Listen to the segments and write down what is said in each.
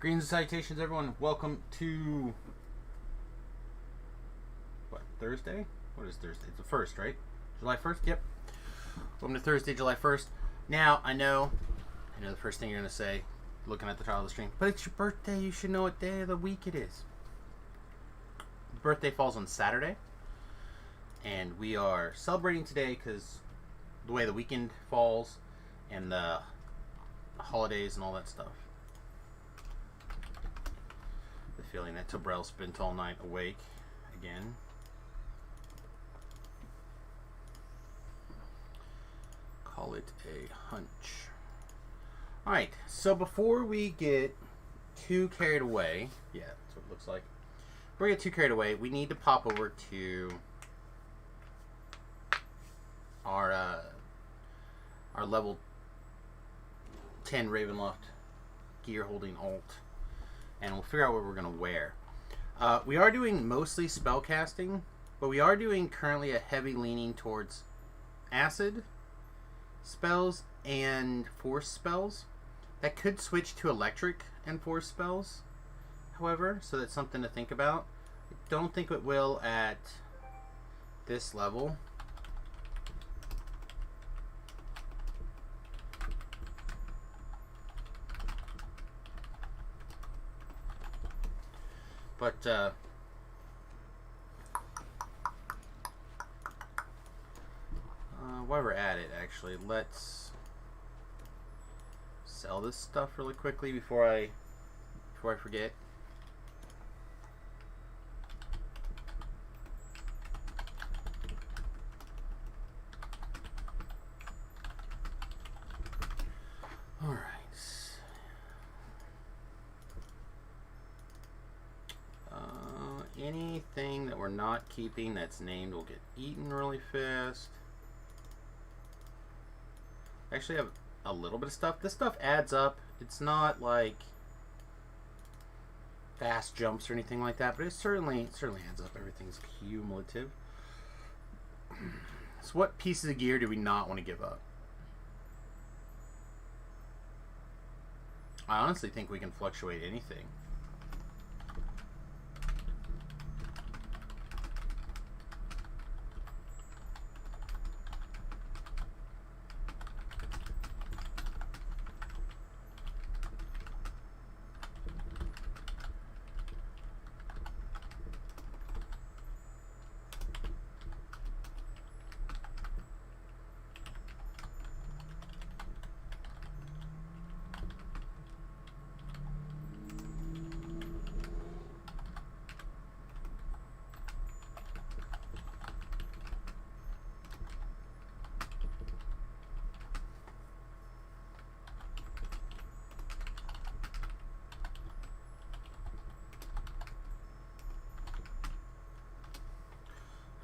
Greetings and salutations, everyone. Welcome to what, Thursday? What is Thursday? It's the 1st, right? July 1st? Yep. Welcome to Thursday, July 1st. Now, I know the first thing you're going to say, looking at the title of the stream, but it's your birthday. You should know what day of the week it is. Birthday falls on Saturday, and we are celebrating today because the way the weekend falls and the holidays and all that stuff. The feeling that Tobrell spent all night awake again. Call it a hunch. Alright, so before we get too carried away, yeah, that's what it looks like. Before we get too carried away, we need to pop over to our level 10 Ravenloft gear holding alt, and we'll figure out what we're going to wear. We are doing mostly spell casting, but we are doing currently a heavy leaning towards acid spells and force spells. That could switch to electric and force spells, however, so that's something to think about. I don't think it will at this level. But while we're at it, actually, let's sell this stuff really quickly before I forget. All right. Anything that we're not keeping that's named will get eaten really fast. I actually have a little bit of stuff. This stuff adds up. It's not like fast jumps or anything like that, but it certainly adds up. Everything's cumulative. So what pieces of gear do we not want to give up? I honestly think we can fluctuate anything.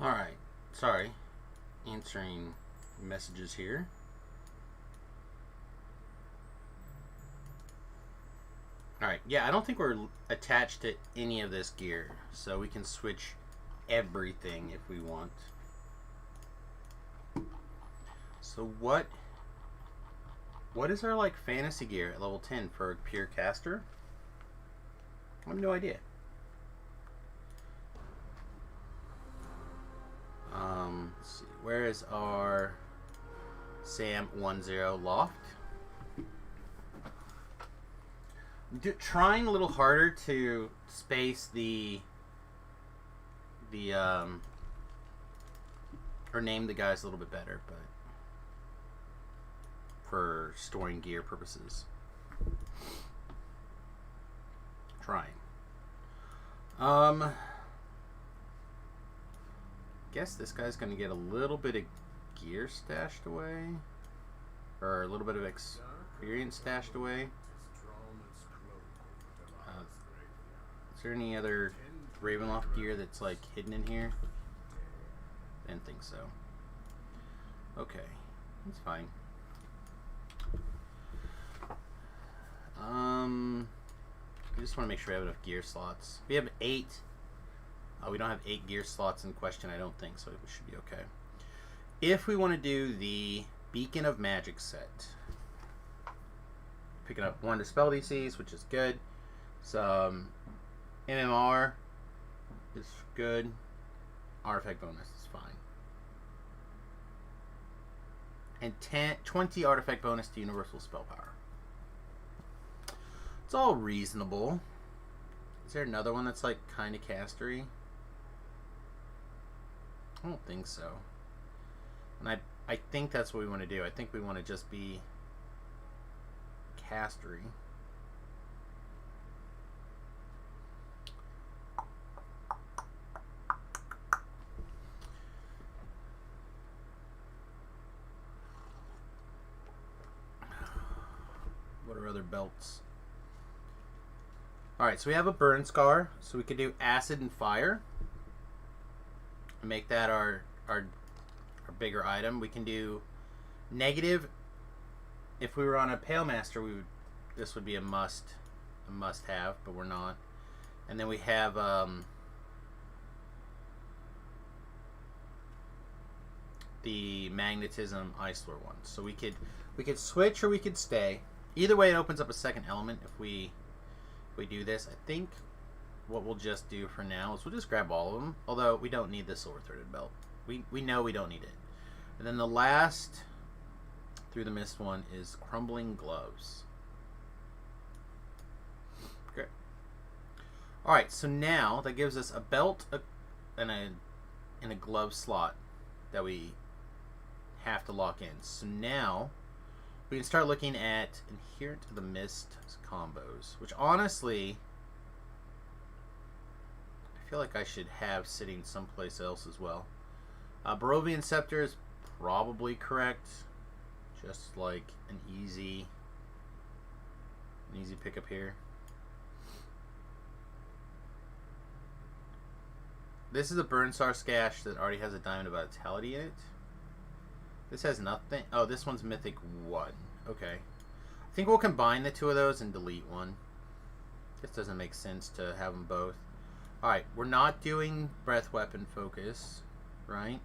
Alright, sorry, answering messages here. Alright, yeah, I don't think we're attached to any of this gear, so we can switch everything if we want. So what is our, like, fantasy gear at level 10 for a pure caster? I have no idea. Let's see, where is our Sam 10 loft? Trying a little harder to space or name the guys a little bit better, but for storing gear purposes. Trying. Guess this guy's going to get a little bit of gear stashed away, or a little bit of experience stashed away. Is there any other Ravenloft gear that's like hidden in here? I didn't think so. Okay, that's fine. I just want to make sure we have enough gear slots. We have 8. We don't have 8 gear slots in question, I don't think, so we should be okay. If we want to do the Beacon of Magic set, picking up 1 dispel DCs, which is good. Some MMR is good. Artifact bonus is fine. And 20 artifact bonus to universal spell power. It's all reasonable. Is there another one that's like kind of castery? I don't think so. And I think that's what we want to do. I think we want to just be castery. What are other belts? Alright, so we have a burn scar, so we could do acid and fire. Make that our bigger item. We can do negative. If we were on a Pale Master, this would be a must have, but we're not. And then we have the magnetism Isler one. So we could switch or we could stay. Either way, it opens up a second element if we do this. I think what we'll just do for now is we'll just grab all of them. Although we don't need the silver threaded belt. We know we don't need it. And then the last Through the Mist one is Crumbling Gloves. Great. Alright, so now that gives us a belt and a glove slot that we have to lock in. So now we can start looking at Adherent to the Mist combos, which honestly I feel like I should have sitting someplace else as well. Barovian Scepter is probably correct. Just like an easy pickup here. This is a Burnstar Scash that already has a Diamond of Vitality in it. This has nothing. Oh, this one's Mythic 1. Okay. I think we'll combine the two of those and delete one. This doesn't make sense to have them both. Alright, we're not doing Breath Weapon Focus, right?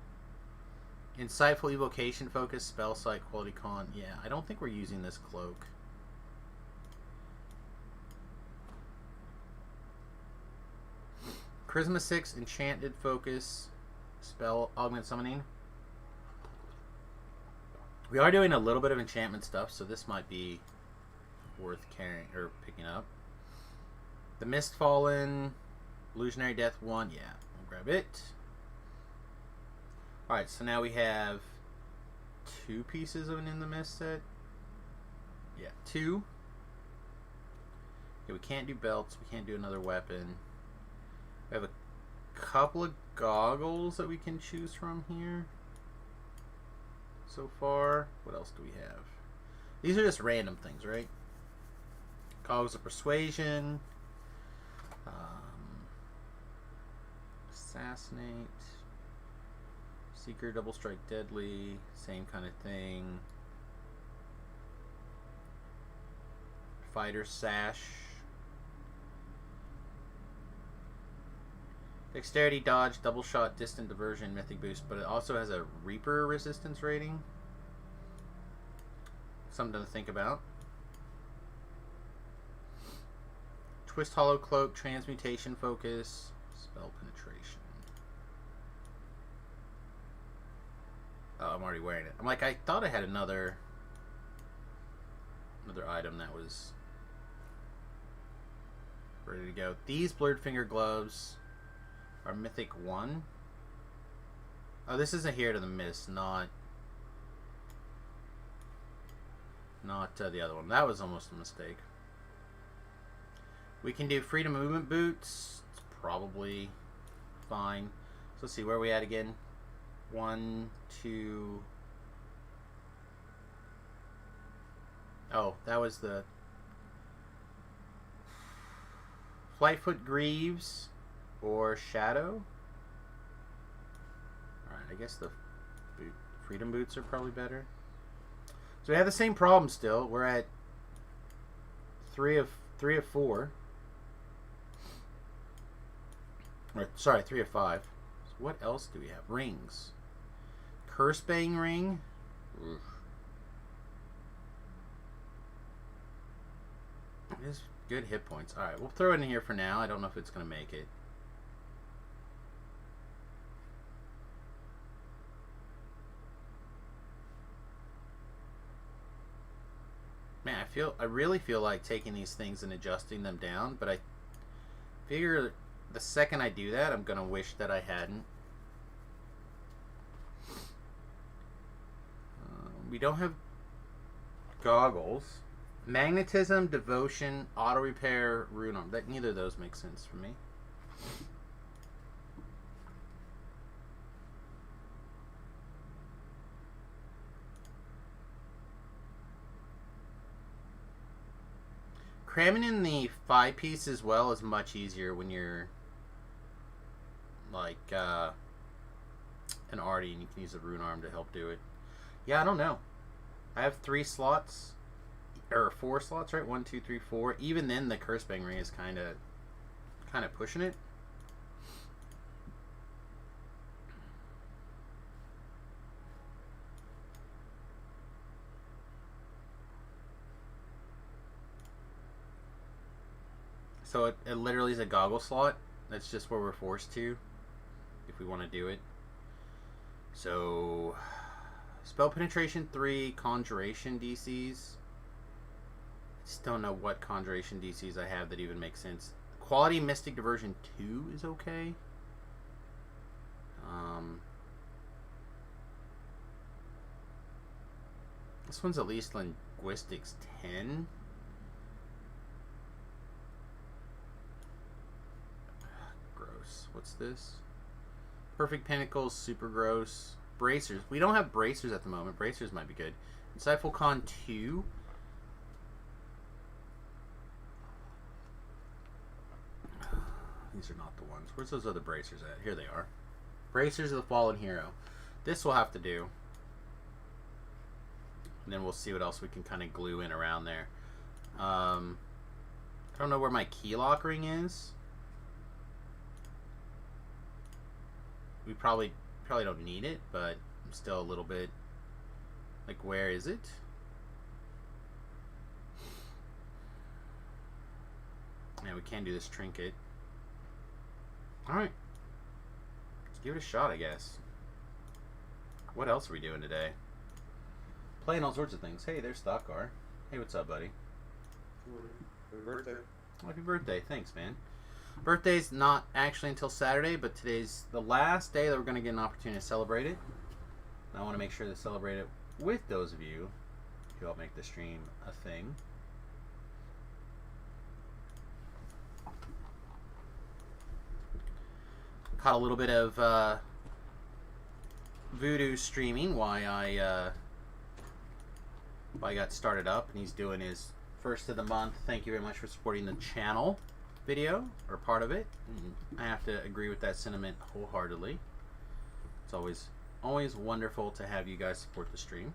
Insightful Evocation Focus, Spell Sight, Quality Con. Yeah, I don't think we're using this cloak. Charisma 6, Enchanted Focus, Spell Augment Summoning. We are doing a little bit of enchantment stuff, so this might be worth carrying or picking up. The Mistfallen, Illusionary Death 1. Yeah, we'll grab it. Alright, so now we have 2 pieces of an In the Mist set. Yeah, 2. Okay, we can't do belts. We can't do another weapon. We have a couple of goggles that we can choose from here. So far, what else do we have? These are just random things, right? Goggles of Persuasion. Assassinate. Seeker, Double Strike Deadly. Same kind of thing. Fighter Sash. Dexterity, Dodge, Double Shot, Distant Diversion, Mythic Boost, but it also has a Reaper resistance rating. Something to think about. Twist Hollow Cloak, Transmutation Focus, Spell Penetration. Oh, I'm already wearing it. I'm like, I thought I had another item that was ready to go. These Blurred Finger Gloves are Mythic 1. Oh, this is Adhere to the Mist, not the other one. That was almost a mistake. We can do Freedom Movement Boots. It's probably fine. So let's see, where are we at again? 1, 2. Oh, that was the Flightfoot Greaves or Shadow. Alright, I guess the Freedom Boots are probably better. So we have the same problem still. We're at 3 of 4. Or, sorry, 3 of 5. So what else do we have? Rings. Cursebane Ring. Oof. It is good hit points. Alright, we'll throw it in here for now. I don't know if it's going to make it. Man, I really feel like taking these things and adjusting them down, but I figure the second I do that, I'm going to wish that I hadn't. We don't have goggles. Magnetism, devotion, auto repair, rune arm. That neither of those make sense for me. Cramming in the 5-piece as well is much easier when you're like an arty and you can use a rune arm to help do it. Yeah, I don't know. I have 3 slots, or 4 slots, right? 1, 2, 3, 4. Even then, the curse bang ring is kind of pushing it. So it literally is a goggle slot. That's just where we're forced to, if we want to do it. So, spell penetration 3, conjuration DCs. I just don't know what conjuration DCs I have that even make sense. Quality mystic diversion 2 is okay. This one's at least linguistics 10. What's this? Perfect Pinnacles, super gross. Bracers. We don't have bracers at the moment. Bracers might be good. Insightful Con 2. These are not the ones. Where's those other bracers at? Here they are. Bracers of the Fallen Hero. This will have to do. And then we'll see what else we can kind of glue in around there. I don't know where my key lock ring is. We probably don't need it, but I'm still a little bit like, where is it? Yeah, we can do this trinket. Alright. Let's give it a shot, I guess. What else are we doing today? Playing all sorts of things. Hey, there's Stockcar. Hey, what's up, buddy? Happy birthday. Happy birthday. Thanks, man. Birthday's not actually until Saturday, but today's the last day that we're going to get an opportunity to celebrate it. And I want to make sure to celebrate it with those of you who help make the stream a thing. Caught a little bit of Voodoo streaming while I got started up, and he's doing his first of the month. Thank you very much for supporting the channel video, or part of it. I have to agree with that sentiment wholeheartedly. It's always wonderful to have you guys support the stream.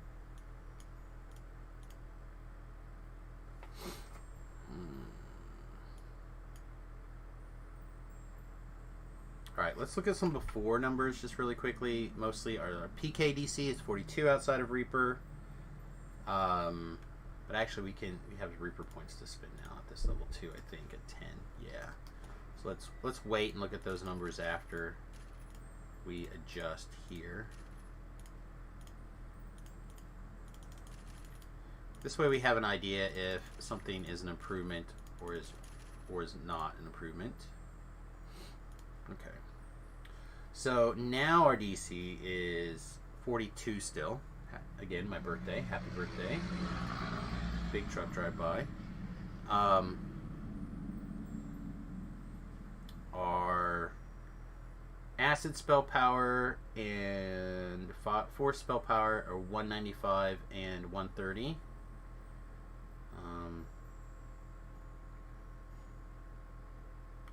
Alright, let's look at some before numbers just really quickly. Mostly our PKDC is 42 outside of Reaper. But actually we have Reaper points to spend now at this level 2, I think, at 10. Yeah. So let's wait and look at those numbers after we adjust here. This way we have an idea if something is an improvement or is not an improvement. Okay. So now our DC is 42 still. Again, my birthday. Happy birthday. Big truck drive by. Our acid spell power and force spell power are 195 and 130.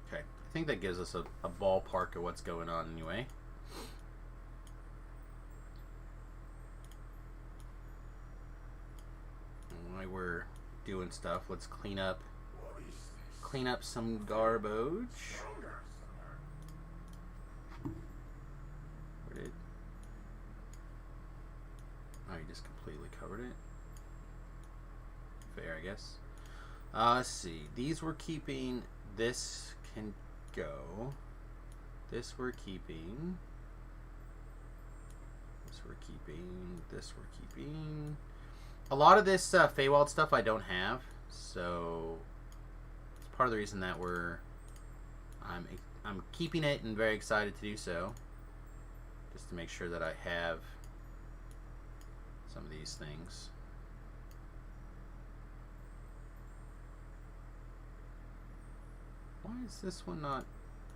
Okay, I think that gives us a ballpark of what's going on anyway. While we're doing stuff, let's clean up some garbage. Where did? Oh, you just completely covered it. Fair, I guess. Let's see. These we're keeping. This can go. This we're keeping. This we're keeping. This we're keeping. A lot of this Feywild stuff I don't have, so it's part of the reason that I'm keeping it and very excited to do so, just to make sure that I have some of these things. Why is this one not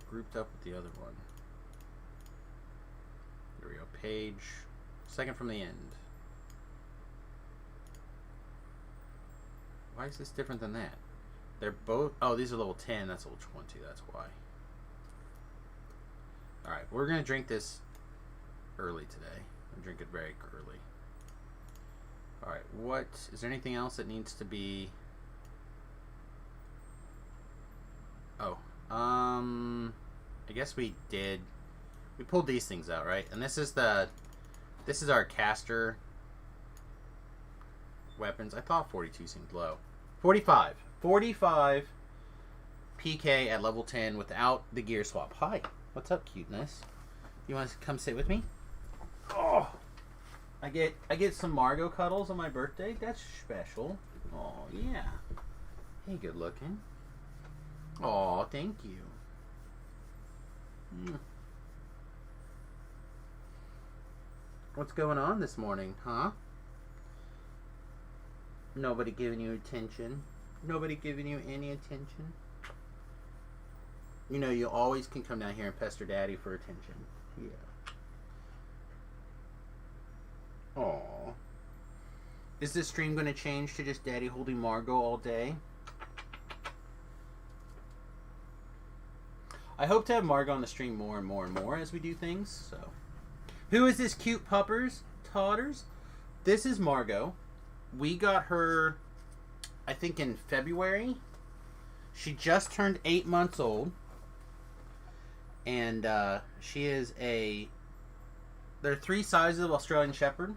grouped up with the other one? Here we go. Page. Second from the end. Why is this different than that? They're both... Oh, these are level 10. That's level 20. That's why. Alright, we're going to drink this early today. I'll drink it very early. Alright, what... Is there anything else that needs to be... Oh. I guess we did... We pulled these things out, right? And this is the... This is our caster weapons. I thought 42 seemed low. 45. 45 PK at level 10 without the gear swap. Hi. What's up, cuteness? You want to come sit with me? Oh, I get some Margot cuddles on my birthday. That's special. Oh yeah. Hey, good looking. Oh, thank you. What's going on this morning, huh? Nobody giving you attention. Nobody giving you any attention. You know, you always can come down here and pester Daddy for attention. Yeah. Aww. Is this stream going to change to just Daddy holding Margot all day? I hope to have Margot on the stream more and more and more as we do things. So, who is this cute puppers? Todders? This is Margot. We got her, I think, in February. She just turned 8 months old. And she is a... There are 3 sizes of Australian Shepherd.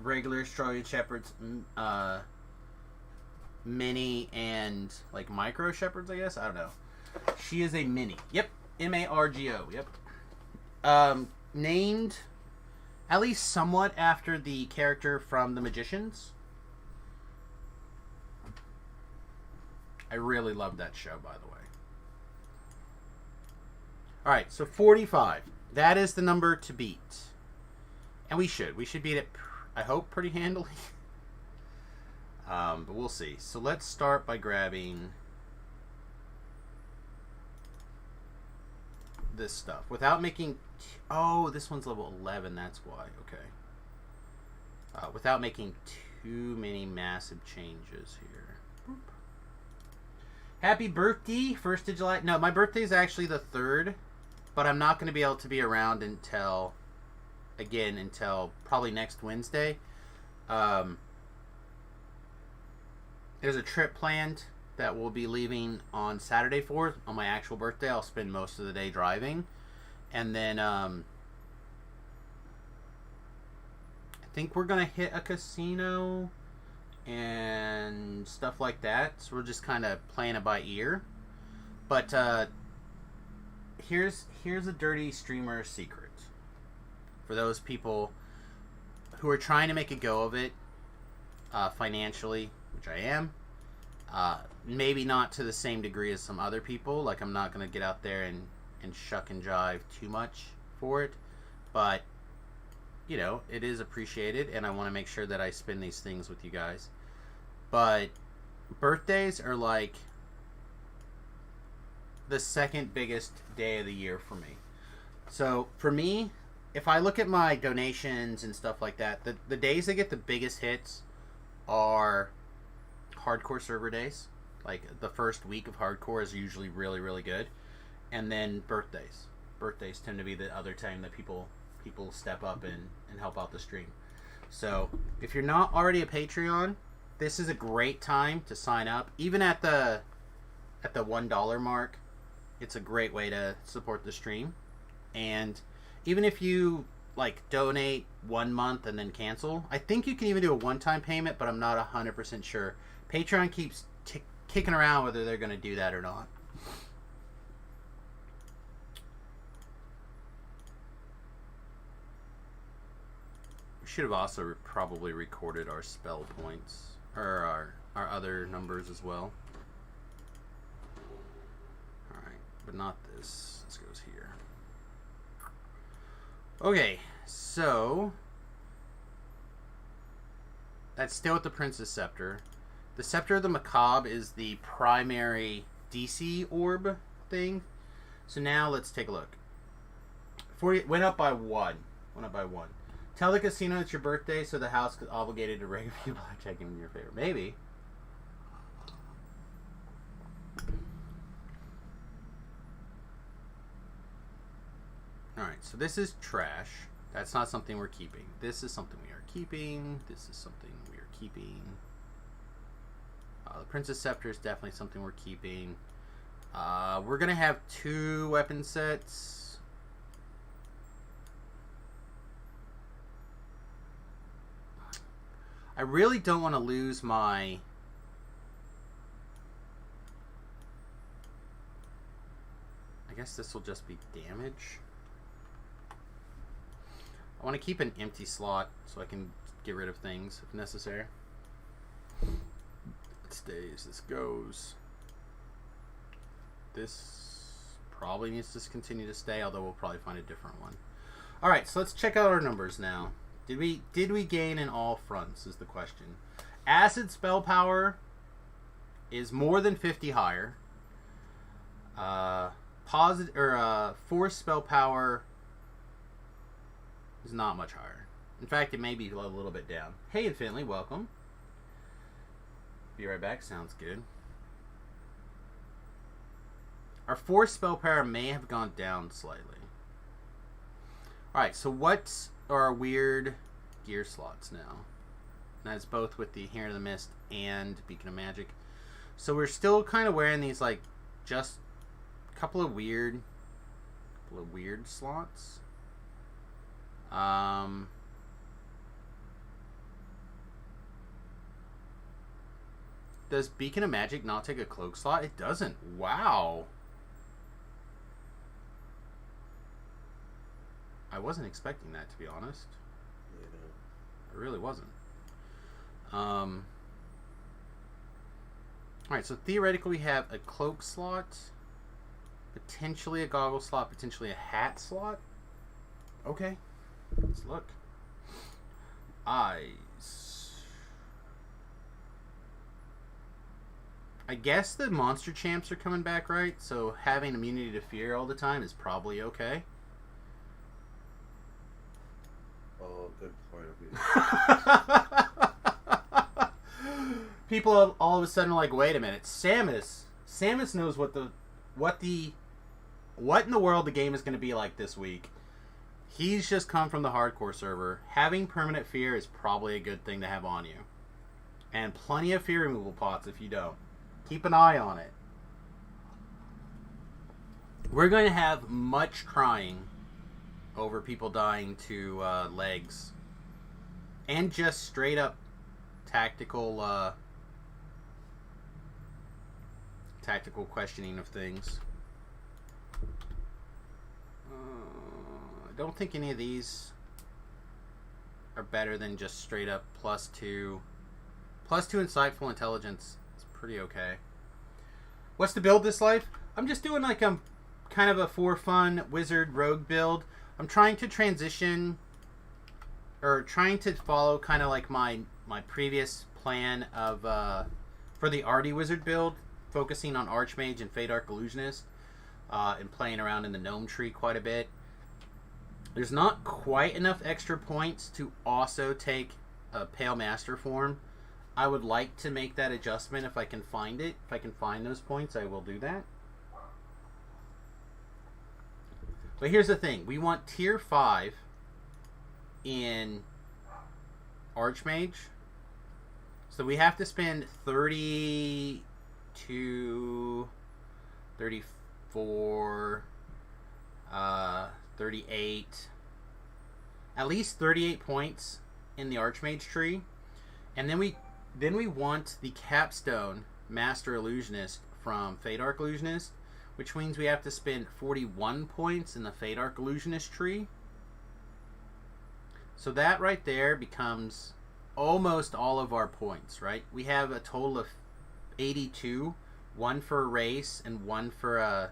Regular Australian Shepherds, mini, and like micro Shepherds, I guess. I don't know. She is a mini. Yep. M-A-R-G-O. Yep. Named at least somewhat after the character from The Magicians. I really love that show, by the way. Alright, so 45. That is the number to beat. And we should. We should beat it, I hope, pretty handily. But we'll see. So let's start by grabbing this stuff. Without making... Oh, this one's level 11. That's why. Okay. Without making too many massive changes here. Boop. Happy birthday, 1st of July. No, my birthday is actually the 3rd. But I'm not going to be able to be around until probably next Wednesday. There's a trip planned that we'll be leaving on Saturday for. On my actual birthday, I'll spend most of the day driving. And then I think we're going to hit a casino and stuff like that. So we're just kind of playing it by ear. But here's a dirty streamer secret for those people who are trying to make a go of it financially, which I am. Maybe not to the same degree as some other people. Like, I'm not going to get out there and shuck and jive too much for it. But, you know, it is appreciated, and I want to make sure that I spend these things with you guys. But birthdays are like the second biggest day of the year for me. So for me, if I look at my donations and stuff like that, the days that get the biggest hits are hardcore server days. Like, the first week of hardcore is usually really, really good. And then birthdays. Birthdays tend to be the other time that people step up and help out the stream. So if you're not already a Patreon, this is a great time to sign up. Even at the $1 mark, it's a great way to support the stream. And even if you like donate 1 month and then cancel, I think you can even do a one-time payment, but I'm not 100% sure. Patreon keeps kicking around whether they're going to do that or not. We should have also probably recorded our spell points, or our other numbers as well. Alright, but not this. This goes here. Okay, so that's still with the Prince's Scepter. The Scepter of the Macabre is the primary DC orb thing. So now let's take a look. Went up by one. Tell the casino it's your birthday so the house is obligated to regularly blackjack in your favor. Maybe. Alright, so this is trash. That's not something we're keeping. This is something we are keeping. This is something we are keeping. The Prince's Scepter is definitely something we're keeping. We're going to have 2 weapon sets. I really don't want to lose my... I guess this will just be damage. I want to keep an empty slot so I can get rid of things if necessary. It stays. This goes. This probably needs to continue to stay, although we'll probably find a different one. Alright, so let's check out our numbers now. Did we gain in all fronts is the question. Acid spell power is more than 50 higher. Force spell power is not much higher. In fact, it may be a little bit down. Hey, Infinitely, welcome. Be right back. Sounds good. Our force spell power may have gone down slightly. Alright, so what are our weird gear slots now? And that's both with the Here in the Mist and Beacon of Magic. So we're still kind of wearing these, like, just a couple of weird slots. Does Beacon of Magic not take a cloak slot? It doesn't. Wow. I wasn't expecting that, to be honest. I really wasn't. Alright, so theoretically we have a cloak slot, potentially a goggle slot, potentially a hat slot. Okay. Let's look. Eyes. I guess the monster champs are coming back, right? So having immunity to fear all the time is probably okay. Oh, good point of view. People all of a sudden are like, wait a minute, Samus knows what in the world the game is going to be like this week. He's just come from the hardcore server. Having permanent fear is probably a good thing to have on you. And plenty of fear removal pots if you don't. Keep an eye on it. We're going to have much crying over people dying to legs. And just straight up tactical questioning of things. I don't think any of these are better than just straight up +2. +2 insightful intelligence. It's pretty okay. What's the build this life? I'm just doing like a kind of a for fun wizard rogue build. I'm trying to transition, or trying to follow kind of like my previous plan of for the Arty wizard build, focusing on Archmage and Fade Arc Illusionist, and playing around in the Gnome tree quite a bit. There's not quite enough extra points to also take a Pale Master form. I would like to make that adjustment if I can find it. If I can find those points, I will do that. But here's the thing. We want tier 5 in Archmage. So we have to spend 32, 34, 38, at least 38 points in the Archmage tree. And then we Then we want the capstone Master Illusionist from Fade Arc Illusionist, which means we have to spend 41 points in the Fade Arc Illusionist tree. So that right there becomes almost all of our points, right? We have a total of 82, one for a race and one for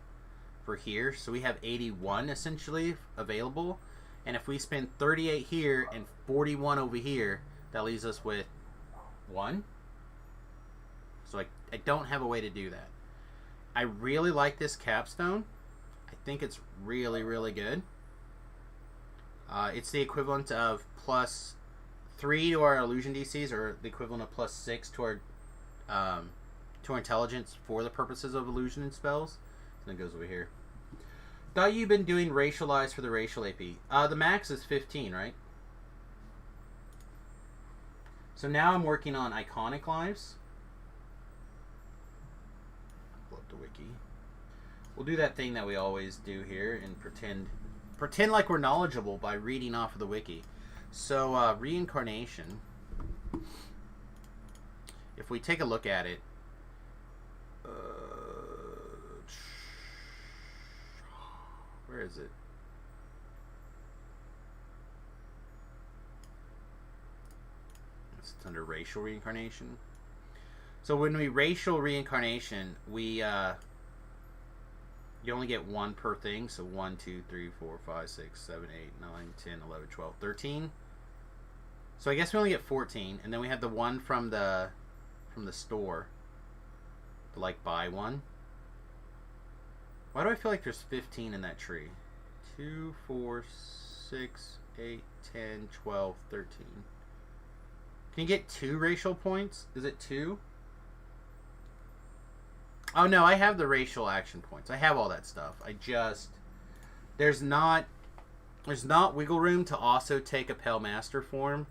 here. So we have 81 essentially available. And if we spend 38 here and 41 over here, that leaves us with 1. So I don't have a way to do that. I really like this capstone. I think it's really, really good. It's the equivalent of +3 to our illusion DCs, or the equivalent of +6 to our intelligence for the purposes of illusion and spells. And it goes over here. Thought you've been doing racialized for the racial AP. The max is 15, right? So now I'm working on iconic lives. Pull up the wiki. We'll do that thing that we always do here and pretend like we're knowledgeable by reading off of the wiki. So reincarnation. If we take a look at it, where is it? It's under racial reincarnation. So when we racial reincarnation, we you only get 1 per thing. So 1, 2, 3, 4, 5, 6, 7, 8, 9, 10, 11, 12, 13. So I guess we only get 14, and then we have the one from the store. The like buy one. Why do I feel like there's 15 in that tree? 2, 4, 6, 8, 10, 12, 13. Can you get 2 racial points? Is it 2? Oh no, I have the racial action points. I have all that stuff. There's not wiggle room to also take a Pale Master form.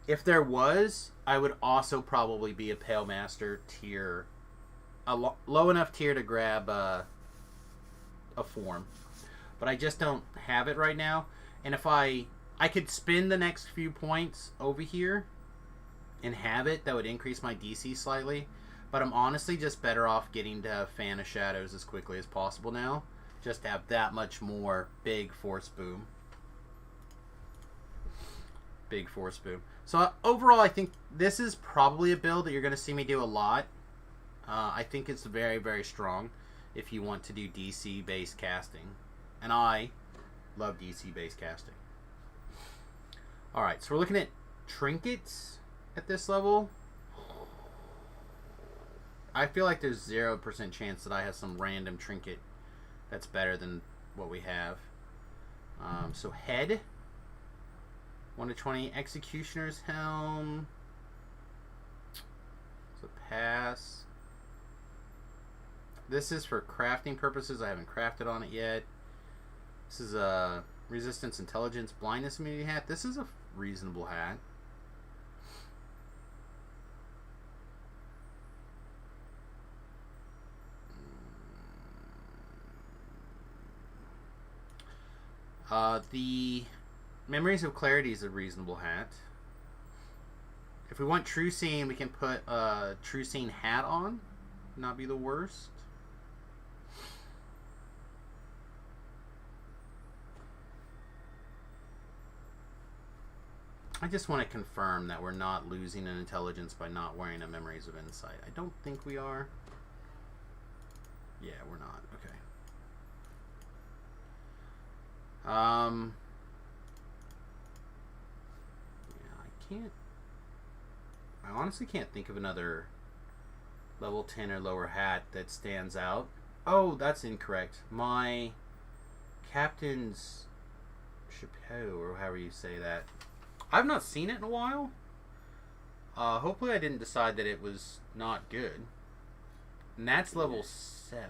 If there was, I would also probably be a Pale Master tier, a low enough tier to grab a form. But I just don't have it right now. And if I could spend the next few points over here and have it, that would increase my DC slightly. But I'm honestly just better off getting to Fan of Shadows as quickly as possible now. Just to have that much more big force boom. Big force boom. So overall, I think this is probably a build that you're going to see me do a lot. I think it's very, very strong if you want to do DC-based casting. And I love DC-based casting. Alright, so we're looking at trinkets at this level. I feel like there's 0% chance that I have some random trinket that's better than what we have. So head. 1 to 20. Executioner's Helm. So pass. This is for crafting purposes. I haven't crafted on it yet. This is a resistance, intelligence, blindness immunity hat. This is a reasonable hat. The Memories of Clarity is a reasonable hat. If we want True Seeing, we can put a True Seeing hat on. Not be the worst. I just want to confirm that we're not losing an intelligence by not wearing a Memories of Insight. I don't think we are. Yeah, we're not. Okay. Yeah, I honestly can't think of another level 10 or lower hat that stands out. Oh, that's incorrect. My Captain's Chapeau, or however you say that. I've not seen it in a while. Hopefully I didn't decide that it was not good. And that's level 7.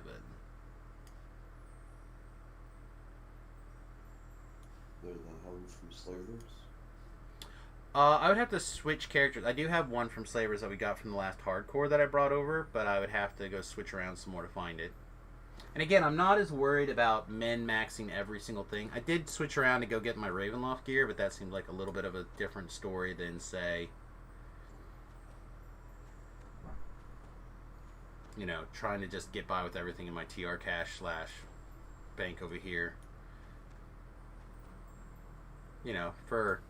They're the helm from Slavers. I would have to switch characters. I do have one from Slavers that we got from the last hardcore that I brought over, but I would have to go switch around some more to find it. And again, I'm not as worried about min-maxing every single thing. I did switch around to go get my Ravenloft gear, but that seemed like a little bit of a different story than, say, you know, trying to just get by with everything in my TR cash / bank over here. You know, for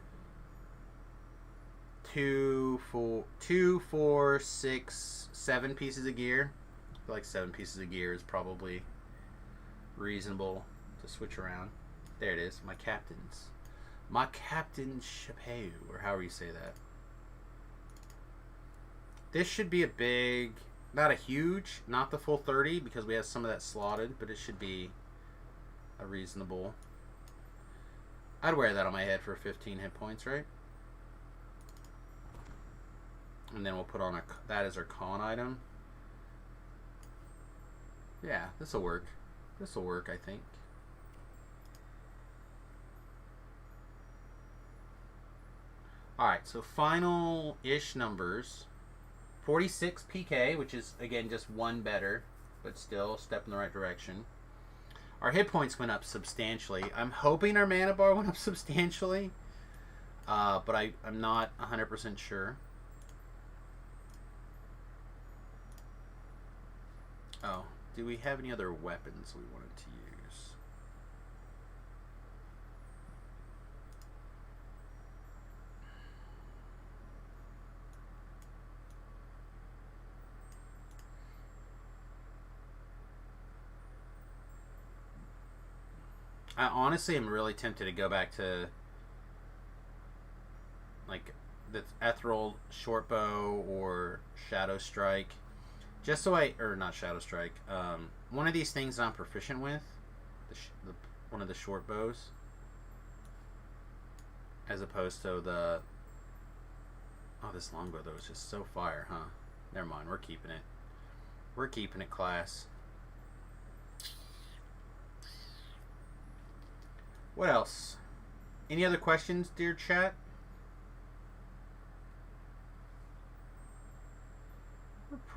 2, 4, 6, 7 pieces of gear. I feel like 7 pieces of gear is probably reasonable to switch around. There it is, my captain's. My captain's chapeau, or however you say that. This should be a big, not a huge, not the full 30 because we have some of that slotted, but it should be a reasonable. I'd wear that on my head for 15 hit points, right? And then we'll put on that as our con item. Yeah, this will work. This will work, I think. Alright, so final-ish numbers. 46 PK, which is, again, just one better, but still a step in the right direction. Our hit points went up substantially. I'm hoping our mana bar went up substantially, but I'm not 100% sure. Oh, do we have any other weapons we wanted to use? I honestly am really tempted to go back to like the Ethereal Shortbow or Shadow Strike. Just so or not Shadow Strike, one of these things I'm proficient with, one of the short bows, as opposed to the, this longbow though is just so fire, huh? Never mind, we're keeping it. We're keeping it, class. What else? Any other questions, dear chat?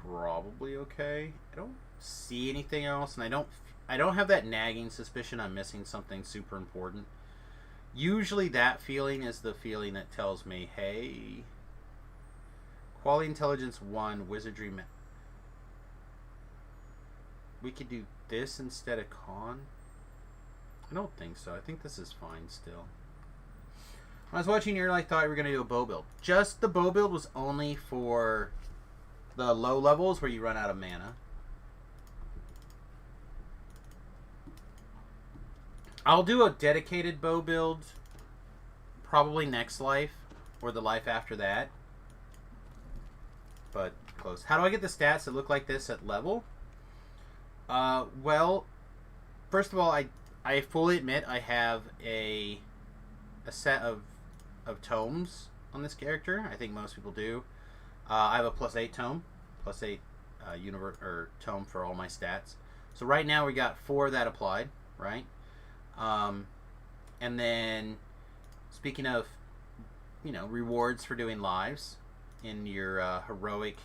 Probably okay. I don't see anything else, and I don't have that nagging suspicion I'm missing something super important. Usually that feeling is the feeling that tells me, hey, quality intelligence 1, wizardry we could do this instead of con. I don't think so. I think this is fine still. When I was watching your, I thought we were going to do a bow build. Just the bow build was only for the low levels where you run out of mana. I'll do a dedicated bow build probably next life or the life after that. But close. How do I get the stats that look like this at level? Well, first of all, I fully admit I have a set of tomes on this character. I think most people do. I have a +8 tome, +8 universe or tome for all my stats. So right now we got 4 that applied, right? And then speaking of, rewards for doing lives in your heroic.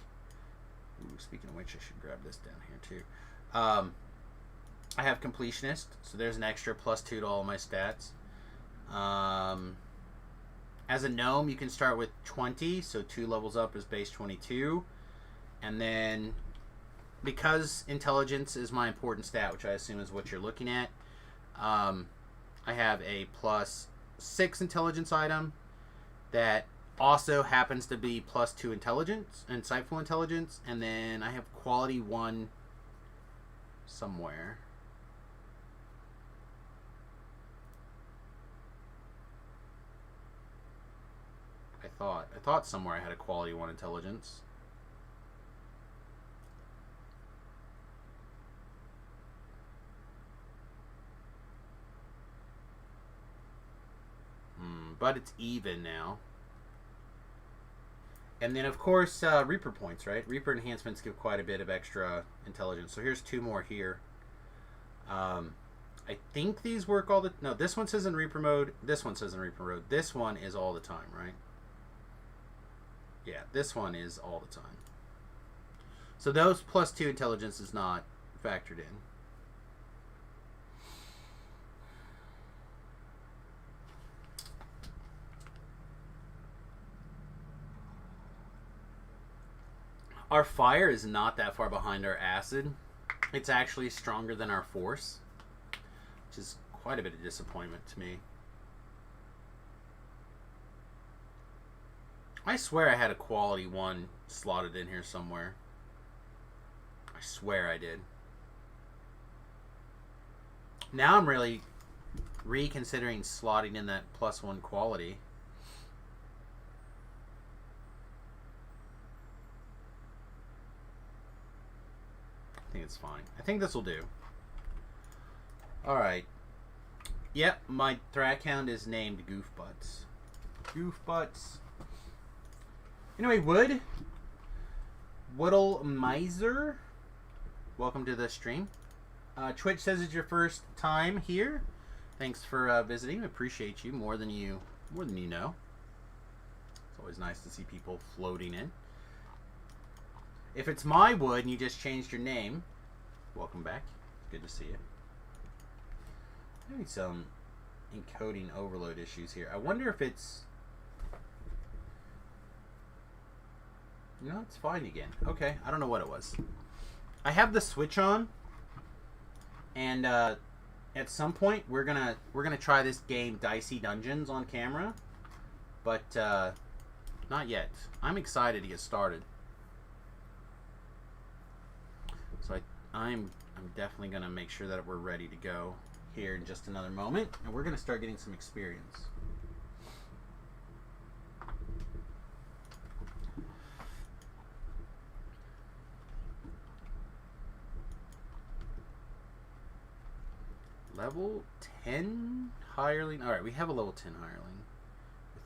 Ooh, speaking of which, I should grab this down here too. I have completionist, so there's an extra +2 to all my stats. As a gnome, you can start with 20, so 2 levels up is base 22. And then, because intelligence is my important stat, which I assume is what you're looking at, I have a +6 intelligence item that also happens to be +2 intelligence, insightful intelligence, and then I have quality 1 somewhere. I thought somewhere I had a quality 1 intelligence. But it's even now. And then, of course, Reaper points, right? Reaper enhancements give quite a bit of extra intelligence. So here's 2 more here. I think these work all the... No, this one says in Reaper mode. This one says in Reaper mode. This one is all the time, right? Yeah, this one is all the time. So those +2 intelligence is not factored in. Our fire is not that far behind our acid. It's actually stronger than our force, which is quite a bit of disappointment to me. I swear I had a quality 1 slotted in here somewhere. I swear I did. Now I'm really reconsidering slotting in that +1 quality. I think it's fine. I think this will do. Alright. Yep, my Thrackhound is named Goofbutts. Goofbutts. Anyway, Woodle Miser, welcome to the stream. Twitch says it's your first time here. Thanks for visiting. Appreciate you more than you know. It's always nice to see people floating in. If it's my wood and you just changed your name, welcome back. Good to see you. Maybe some encoding overload issues here. I wonder if it's... No, it's fine again. Okay, I don't know what it was. I have the switch on, and at some point we're gonna try this game Dicey Dungeons on camera, but not yet. I'm excited to get started. So I'm definitely gonna make sure that we're ready to go here in just another moment, and we're gonna start getting some experience. Level 10 hireling. Alright, we have a level 10 hireling.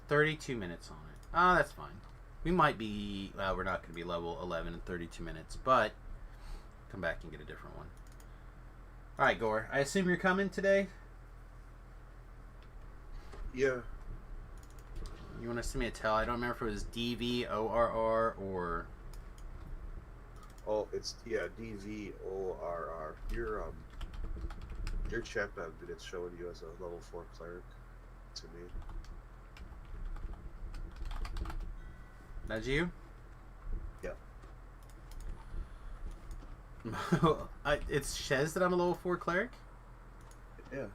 32 minutes on it. Ah, that's fine. We might be... Well, we're not going to be level 11 in 32 minutes, but come back and get a different one. Alright, Gore. I assume you're coming today? Yeah. You want to send me a tell? I don't remember if it was DVORR or... Oh, it's, yeah, DVORR. Your chat map did it showing you as a level 4 cleric to me. That's you? Yeah. It says that I'm a level 4 cleric? Yeah.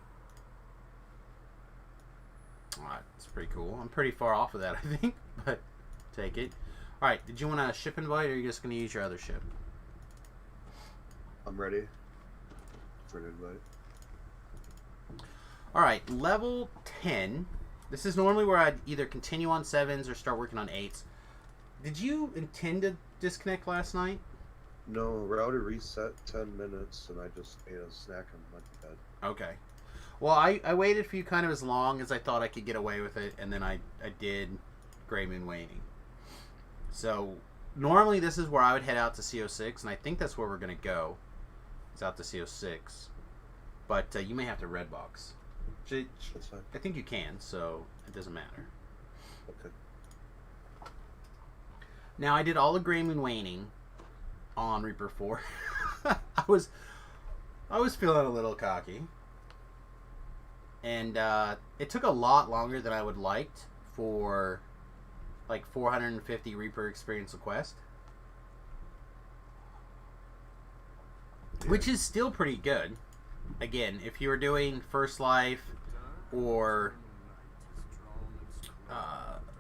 Alright, that's pretty cool. I'm pretty far off of that, I think, but take it. Alright, did you want a ship invite, or are you just going to use your other ship? I'm ready for an invite. Alright, level 10. This is normally where I'd either continue on 7s or start working on 8s. Did you intend to disconnect last night? No, router reset 10 minutes, and I just ate a snack and went to bed. Okay. Well, I waited for you kind of as long as I thought I could get away with it, and then I did Grey Moon Waning. So, normally this is where I would head out to CO6, and I think that's where we're going to go. It's out to CO6. But you may have to red box. That's fine. I think you can, so it doesn't matter. Okay. Now, I did all the Grey Moon Waning on Reaper 4. I was feeling a little cocky. And it took a lot longer than I would liked for like 450 Reaper experience a quest. Yeah. Which is still pretty good. Again, if you were doing First Life or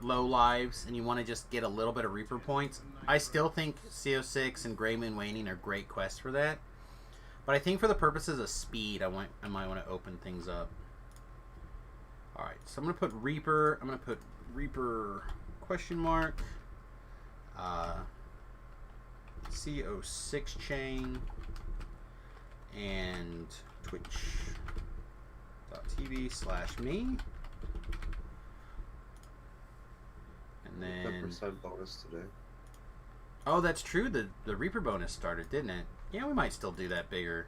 Low Lives and you want to just get a little bit of Reaper points, I still think CO6 and Grey Moon Waning are great quests for that. But I think for the purposes of speed, I might want to open things up. Alright, so I'm going to put Reaper. I'm going to put Reaper question mark. CO6 chain. And twitch.tv/me. And then 10% bonus today. Oh, that's true. The Reaper bonus started, didn't it? Yeah, we might still do that bigger.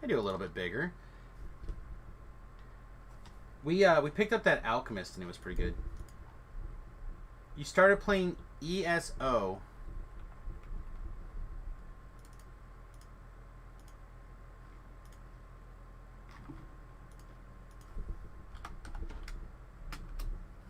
I do a little bit bigger. We picked up that Alchemist and it was pretty good. You started playing ESO